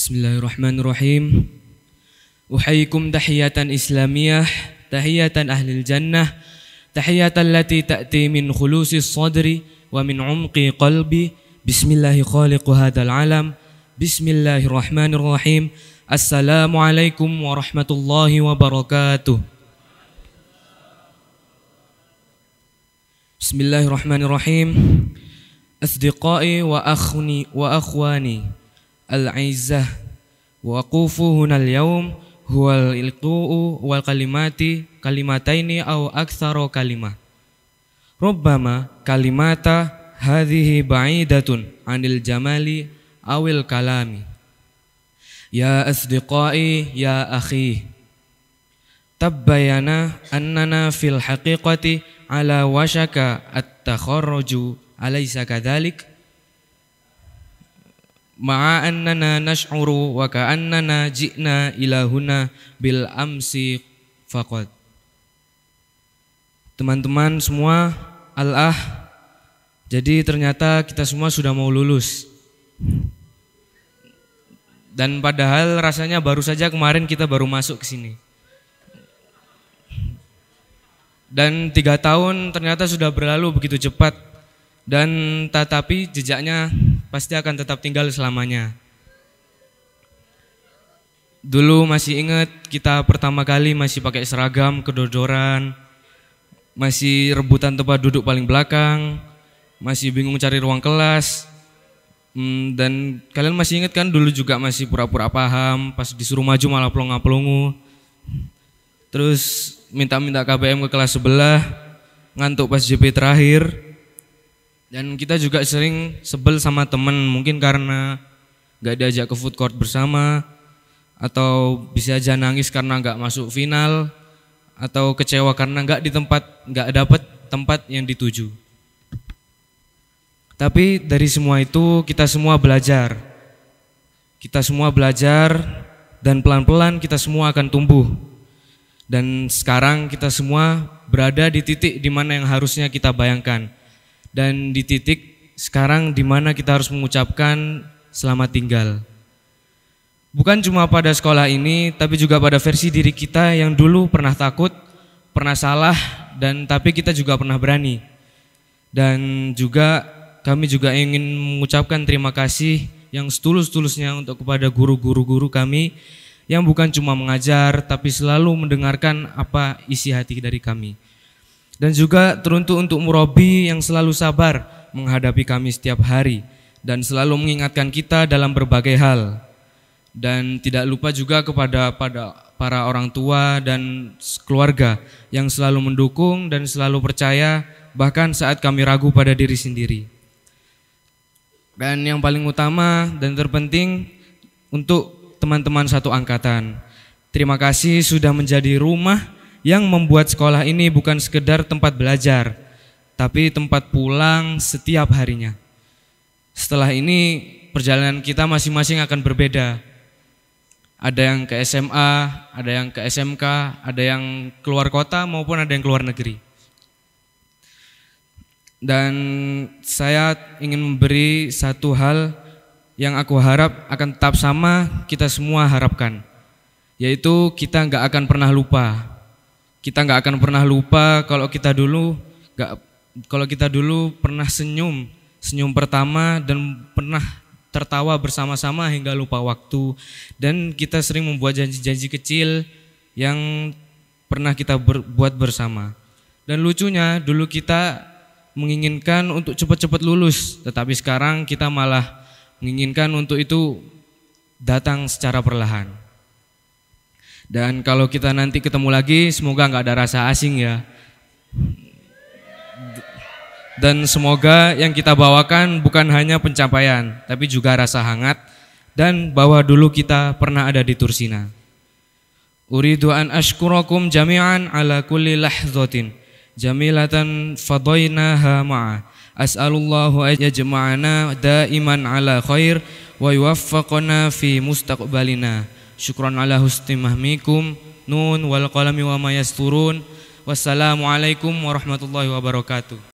Bismillahirrahmanirrahim. Uhayyikum tahiyatan islamiyah, tahiyatan ahlil jannah, tahiyatan lati ta'ti min khulusis sadri wa min umqi qalbi. Bismillahi khaliqu hadal alam. Bismillahirrahmanirrahim. Assalamualaikum warahmatullahi wabarakatuh. Bismillahirrahmanirrahim. Asdiqai wa akhwani al-izzah wa waqufu huna al-yawm huwa al-ilqu'u wal kalimataini aw aktsara kalimah. Rubbama kalimata hadhihi ba'idatun 'anil jamali awil kalami. Ya asdiqai ya akhi, tabbayana annana fil haqiqati ala washaka at-takharruju alaysa kadhalik? Ma'a annana nash'uru wa ka'annana ji'na ila huna bil amsi faqad. Teman-teman semua, jadi ternyata kita semua sudah mau lulus. Dan padahal rasanya baru saja kemarin kita baru masuk ke sini. Dan 3 tahun ternyata sudah berlalu begitu cepat. Dan tetapi jejaknya pasti akan tetap tinggal selamanya. Dulu masih ingat kita pertama kali masih pakai seragam, kedodoran, masih rebutan tempat duduk paling belakang, masih bingung cari ruang kelas. Dan kalian masih ingat kan dulu juga masih pura-pura paham, pas disuruh maju malah pelongo-pelongo. Terus minta-minta KBM ke kelas sebelah, ngantuk pas JP terakhir. Dan kita juga sering sebel sama temen, mungkin karena gak diajak ke food court bersama, atau bisa aja nangis karena gak masuk final, atau kecewa karena gak dapet tempat yang dituju. Tapi dari semua itu kita semua belajar. Kita semua belajar dan pelan-pelan kita semua akan tumbuh. Dan sekarang kita semua berada di titik di mana yang harusnya kita bayangkan. Dan di titik sekarang di mana kita harus mengucapkan selamat tinggal. Bukan cuma pada sekolah ini, tapi juga pada versi diri kita yang dulu pernah takut, pernah salah, dan tapi kita juga pernah berani. Dan juga kami juga ingin mengucapkan terima kasih yang setulus-tulusnya untuk kepada guru-guru kami yang bukan cuma mengajar, tapi selalu mendengarkan apa isi hati dari kami. Dan juga teruntuk untuk murabi yang selalu sabar menghadapi kami setiap hari dan selalu mengingatkan kita dalam berbagai hal. Dan tidak lupa juga kepada para orang tua dan keluarga yang selalu mendukung dan selalu percaya bahkan saat kami ragu pada diri sendiri. Dan yang paling utama dan terpenting untuk teman-teman satu angkatan, terima kasih sudah menjadi rumah yang membuat sekolah ini bukan sekedar tempat belajar, tapi tempat pulang setiap harinya. Setelah ini perjalanan kita masing-masing akan berbeda. Ada yang ke SMA, ada yang ke SMK, ada yang keluar kota maupun ada yang keluar negeri. Dan saya ingin memberi satu hal yang aku harap akan tetap sama kita semua harapkan, yaitu kita nggak akan pernah lupa. Kita nggak akan pernah lupa kalau kita dulu pernah senyum pertama dan pernah tertawa bersama-sama hingga lupa waktu. Dan kita sering membuat janji-janji kecil yang pernah kita buat bersama. Dan lucunya dulu kita menginginkan untuk cepat-cepat lulus, tetapi sekarang kita malah menginginkan untuk itu datang secara perlahan. Dan kalau kita nanti ketemu lagi, semoga nggak ada rasa asing ya. Dan semoga yang kita bawakan bukan hanya pencapaian, tapi juga rasa hangat dan bahwa dulu kita pernah ada di Tursina. Uridu an ashkurakum jami'an ala kulli lahzatin jamilatan fadainaha ma'a. As'alullahu yajma'ana daiman ala khair wa yuwaffaqana fi mustaqbalina. Syukran ala husni mahmikum. Nun wal qalami wa ma yasturun. Wassalamualaikum warahmatullahi wabarakatuh.